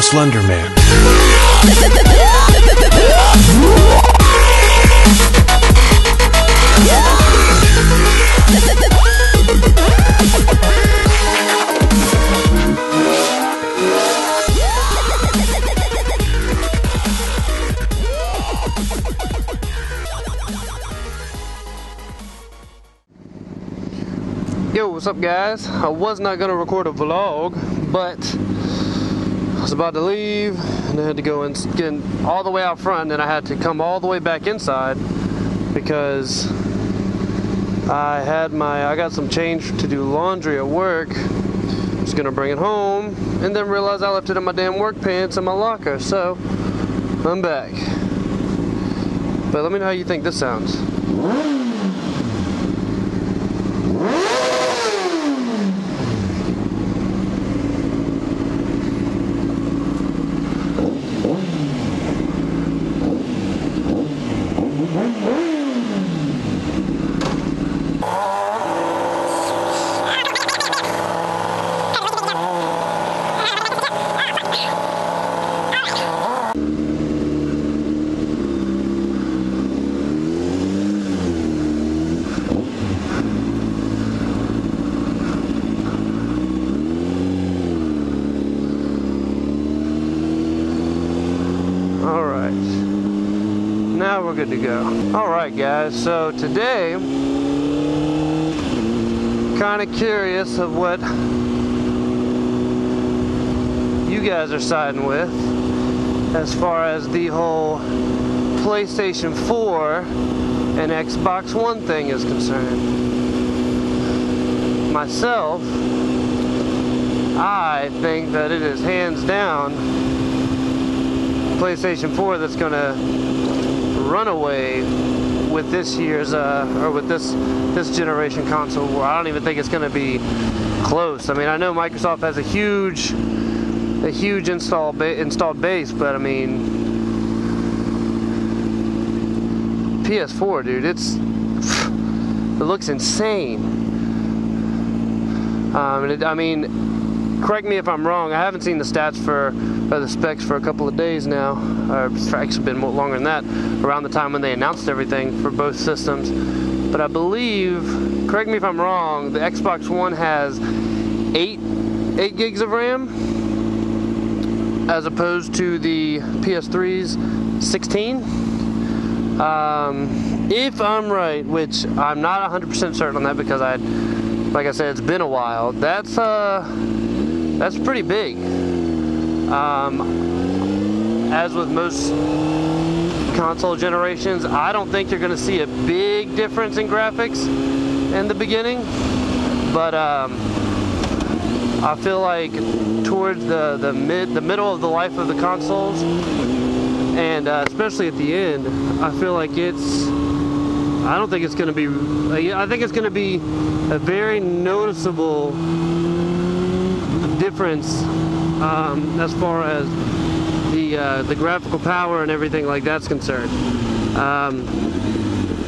Slender Man. Yo, what's up guys? I was not going to record a vlog, but I was about to leave and I had to go and get all the way out front, and then I had to come all the way back inside because I got some change to do laundry at work. I was going to bring it home and then realized I left it in my damn work pants in my locker, so I'm back. But let me know how you think this sounds. Alright, now we're good to go. Alright guys, so today, kind of curious of what you guys are siding with as far as the whole PlayStation 4 and Xbox One thing is concerned. Myself, I think that it is hands down PlayStation 4 that's gonna run away with this year's or with this generation console war. I don't even think it's gonna be close. I mean, I know Microsoft has a huge installed base, but I mean, PS4, dude, it looks insane. I mean, correct me if I'm wrong, I haven't seen the stats or the specs for a couple of days now, or it's actually been longer than that, around the time when they announced everything for both systems. But I believe, correct me if I'm wrong, the Xbox One has 8 gigs of RAM, as opposed to the PS3's 16. If I'm right, which I'm not 100% certain on that because like I said, it's been a while, that's pretty big. As with most console generations, I don't think you're going to see a big difference in graphics in the beginning, but I feel like towards the middle of the life of the consoles, and especially at the end, I feel like I think it's going to be a very noticeable difference as far as the graphical power and everything like that's concerned.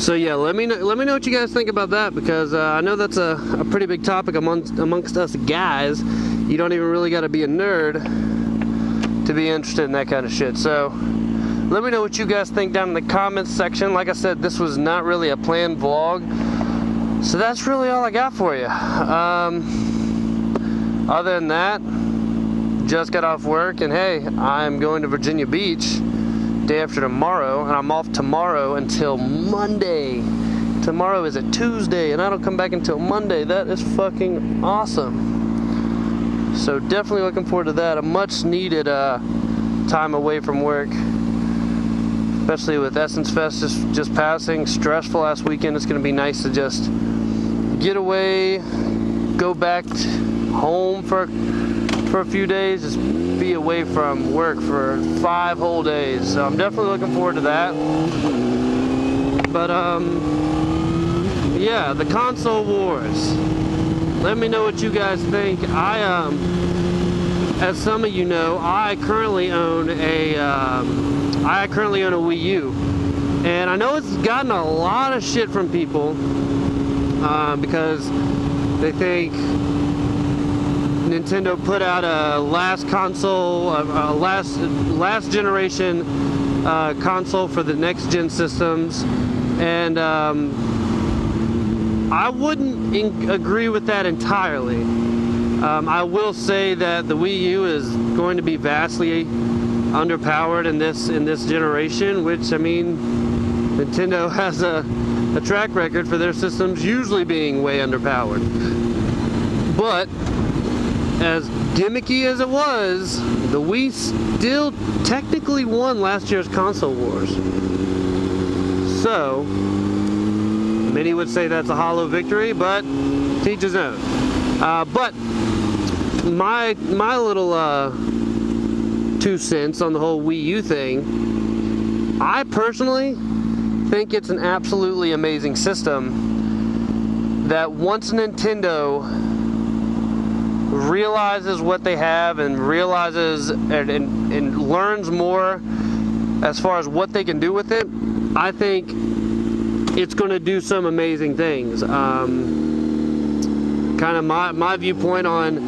So yeah, let me know what you guys think about that, because I know that's a pretty big topic amongst us guys. You don't even really got to be a nerd to be interested in that kind of shit. So let me know what you guys think down in the comments section. Like I said, this was not really a planned vlog, so that's really all I got for you. Other than that, just got off work, and hey, I'm going to Virginia Beach day after tomorrow, and I'm off tomorrow until Monday. Tomorrow is a Tuesday, and I don't come back until Monday. That is fucking awesome. So definitely looking forward to that. A much needed time away from work, especially with Essence Fest just passing. Stressful last weekend. It's going to be nice to just get away, go back home for a few days, just be away from work for 5 whole days. So I'm definitely looking forward to that. But yeah, the console wars. Let me know what you guys think. As some of you know, I currently own a Wii U, and I know it's gotten a lot of shit from people because they think Nintendo put out a last console, a last generation console for the next gen systems, and I wouldn't agree with that entirely. I will say that the Wii U is going to be vastly underpowered in this generation, which, I mean, Nintendo has a track record for their systems usually being way underpowered. But as gimmicky as it was, the Wii still technically won last year's console wars. So many would say that's a hollow victory, but to each his own. But my little 2 cents on the whole Wii U thing, I personally think it's an absolutely amazing system that once Nintendo realizes what they have and realizes and learns more as far as what they can do with it, I think it's going to do some amazing things. Kind of my viewpoint on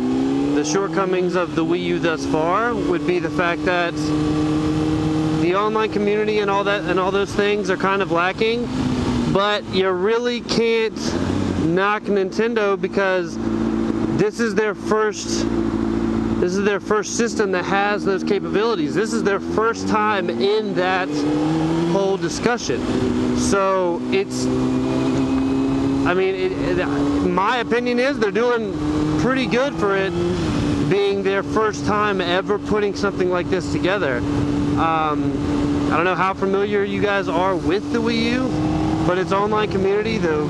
the shortcomings of the Wii U thus far would be the fact that the online community and all those things are kind of lacking, but you really can't knock Nintendo because this is their first system that has those capabilities. This is their first time in that whole discussion. So it's, I mean, my opinion is they're doing pretty good for it being their first time ever putting something like this together. I don't know how familiar you guys are with the Wii U, but its online community, the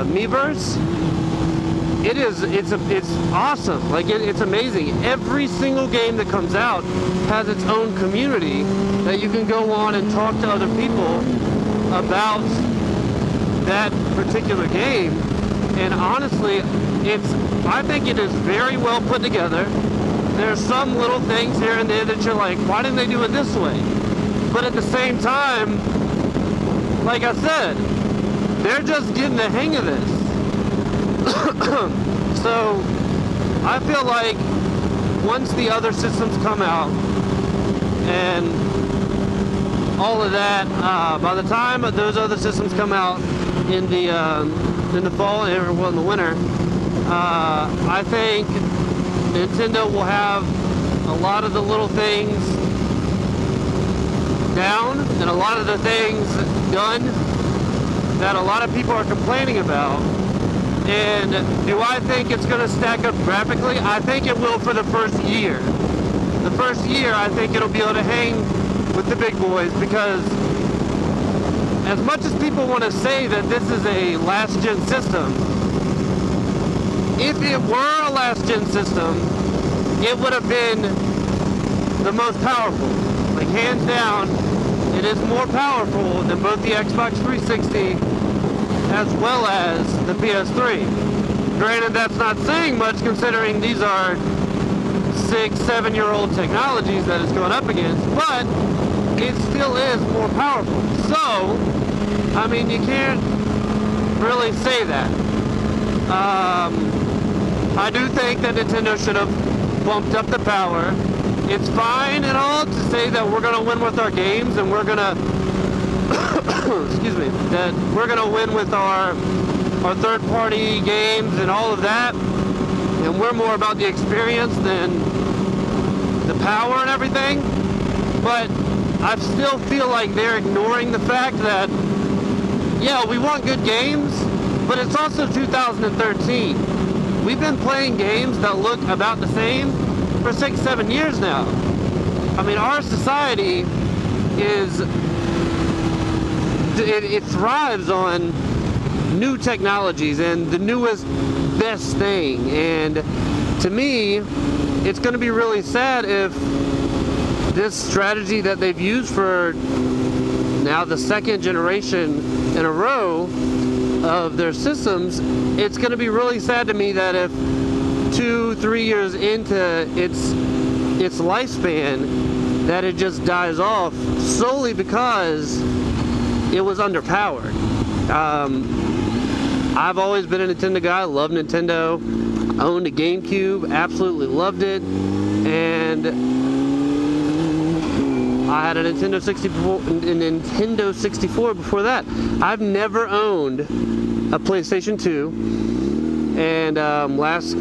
Miiverse, it's awesome. Like it's amazing. Every single game that comes out has its own community that you can go on and talk to other people about that particular game. And honestly, I think it is very well put together. There's some little things here and there that you're like, why didn't they do it this way? But at the same time, like I said, they're just getting the hang of this. So I feel like once the other systems come out and all of that, by the time those other systems come out in the fall, or well, in the winter, I think Nintendo will have a lot of the little things down and a lot of the things done that a lot of people are complaining about. And do I think it's going to stack up graphically? I think it will for the first year. The first year, I think it'll be able to hang with the big boys, because as much as people want to say that this is a last-gen system, if it were a last-gen system, it would have been the most powerful. Like, hands down, it is more powerful than both the Xbox 360 as well as the PS3. Granted, that's not saying much considering these are 6-7-year-old technologies that it's going up against, but it still is more powerful. So, I mean, you can't really say that. I do think that Nintendo should have bumped up the power. It's fine and all to say that we're going to win with our games and we're going to excuse me, that we're going to win with our third-party games and all of that, and we're more about the experience than the power and everything. But I still feel like they're ignoring the fact that, yeah, we want good games, but it's also 2013. We've been playing games that look about the same for 6-7 years now. I mean, our society is, it thrives on new technologies and the newest, best thing. And to me, it's going to be really sad if this strategy that they've used for now the second generation in a row of their systems, it's going to be really sad to me that if 2-3 years into its lifespan, that it just dies off solely because it was underpowered. I've always been a Nintendo guy. I love Nintendo. Owned a GameCube, absolutely loved it, and I had a Nintendo 64 before that. I've never owned a PlayStation 2, and last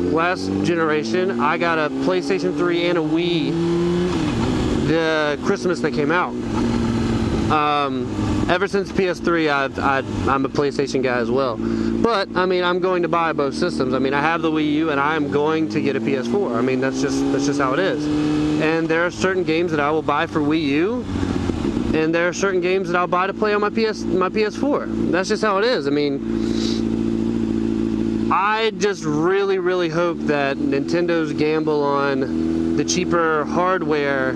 generation I got a PlayStation 3 and a Wii the Christmas that came out. Ever since PS3, I'm a PlayStation guy as well. But I mean, I'm going to buy both systems. I mean, I have the Wii U, and I'm going to get a PS4. I mean, that's just how it is. And there are certain games that I will buy for Wii U, and there are certain games that I'll buy to play on my PS4. That's just how it is. I mean, I just really hope that Nintendo's gamble on the cheaper hardware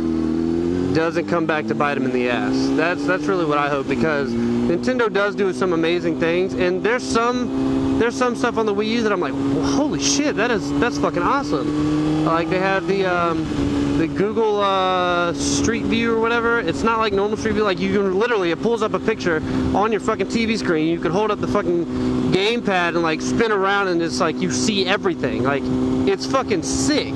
doesn't come back to bite them in the ass. That's really what I hope, because Nintendo does do some amazing things, and there's some stuff on the Wii U that I'm like, well, holy shit, that's fucking awesome. Like they have the Google Street View or whatever. It's not like normal Street View. Like you can literally, it pulls up a picture on your fucking TV screen. You can hold up the fucking gamepad and like spin around, and it's like you see everything. Like it's fucking sick.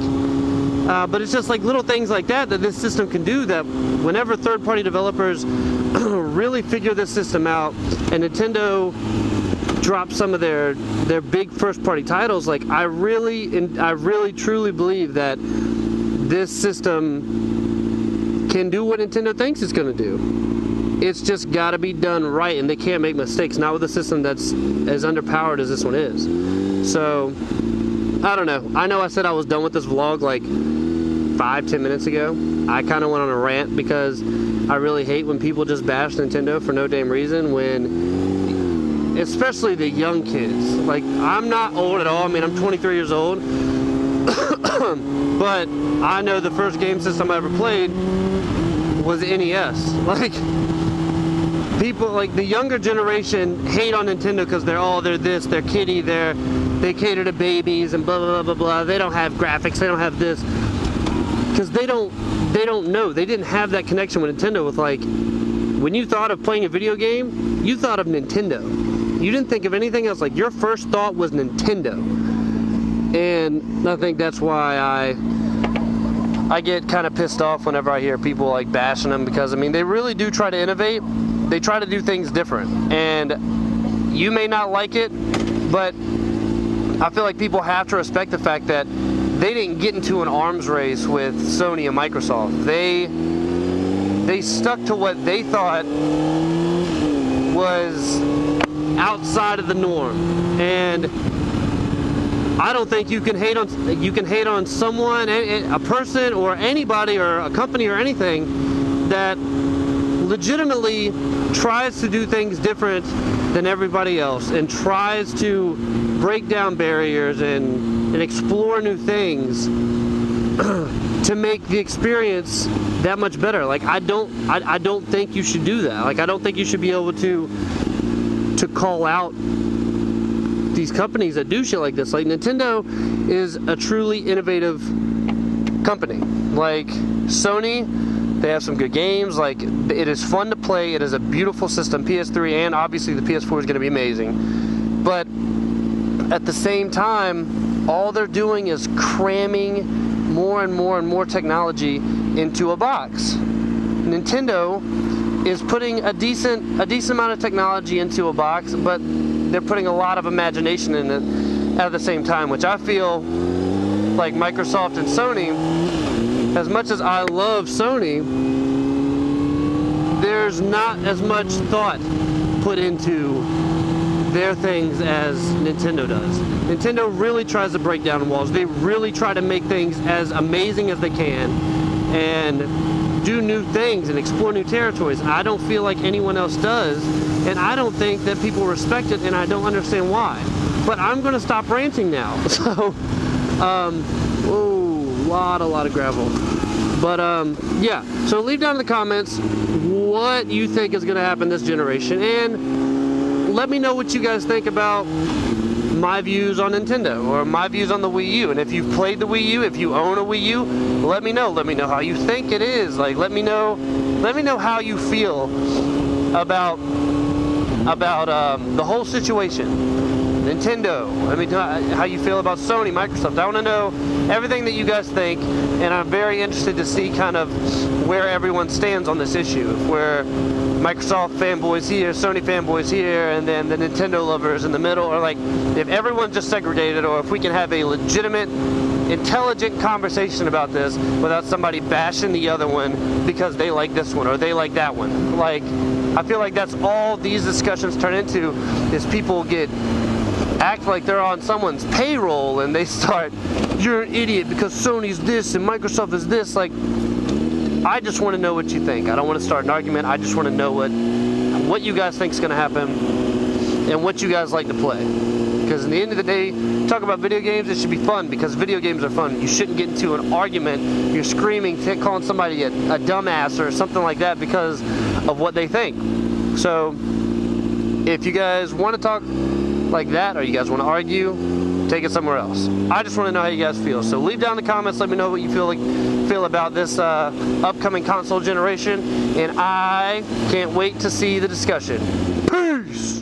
But it's just like little things like that this system can do, that whenever third-party developers really figure this system out and Nintendo drops some of their big first-party titles, like I really truly believe that this system can do what Nintendo thinks it's going to do. It's just got to be done right, and they can't make mistakes, not with a system that's as underpowered as this one is. So I don't know. I know I said I was done with this vlog like 5-10 minutes ago. I kind of went on a rant because I really hate when people just bash Nintendo for no damn reason, when especially the young kids. Like, I'm not old at all. I mean, I'm 23 years old. But I know the first game system I ever played was NES. Like, people, like the younger generation hate on Nintendo because they're this, they're kiddie, they cater to babies and blah blah blah blah. They don't have graphics, they don't have this, because they don't know. They didn't have that connection with Nintendo. With like, when you thought of playing a video game, you thought of Nintendo. You didn't think of anything else. Like, your first thought was Nintendo. And I think that's why I get kind of pissed off whenever I hear people like bashing them, because I mean, they really do try to innovate. They try to do things different, and you may not like it, but I feel like people have to respect the fact that they didn't get into an arms race with Sony and Microsoft. They stuck to what they thought was outside of the norm, and I don't think you can hate on someone, a person, or anybody, or a company, or anything that legitimately tries to do things different than everybody else and tries to break down barriers and explore new things to make the experience that much better. Like, I don't think you should do that. Like, I don't think you should be able to call out these companies that do shit like this. Like, Nintendo is a truly innovative company. Like, Sony, they have some good games. Like, it is fun to play. It is a beautiful system. PS3 and obviously the PS4 is going to be amazing. But at the same time, all they're doing is cramming more and more and more technology into a box. Nintendo is putting a decent amount of technology into a box, but they're putting a lot of imagination in it at the same time, which I feel like Microsoft and Sony, as much as I love Sony, there's not as much thought put into their things as Nintendo does. Nintendo really tries to break down walls. They really try to make things as amazing as they can and do new things and explore new territories. I don't feel like anyone else does, and I don't think that people respect it, and I don't understand why. But I'm going to stop ranting now. So, whoa, lot of gravel. But yeah, so leave down in the comments what you think is going to happen this generation, and let me know what you guys think about my views on Nintendo or my views on the Wii U. And if you've played the Wii U, if you own a Wii U, let me know. Let me know how you think it is. Like, let me know how you feel about the whole situation. Nintendo. I mean, how you feel about Sony, Microsoft. I want to know everything that you guys think, and I'm very interested to see kind of where everyone stands on this issue. If we're Microsoft fanboys here, Sony fanboys here, and then the Nintendo lovers in the middle, or like if everyone's just segregated, or if we can have a legitimate, intelligent conversation about this without somebody bashing the other one because they like this one or they like that one. Like, I feel like that's all these discussions turn into, is people act like they're on someone's payroll and they start, you're an idiot because Sony's this and Microsoft is this. Like, I just want to know what you think. I don't want to start an argument. I just want to know what you guys think is going to happen and what you guys like to play. Because in the end of the day, talk about video games, it should be fun, because video games are fun. You shouldn't get into an argument, you're screaming, calling somebody a dumbass or something like that because of what they think. So if you guys want to talk like that, or you guys want to argue, take it somewhere else. I just want to know how you guys feel. So leave down in the comments, let me know what you feel about this upcoming console generation, and I can't wait to see the discussion. Peace!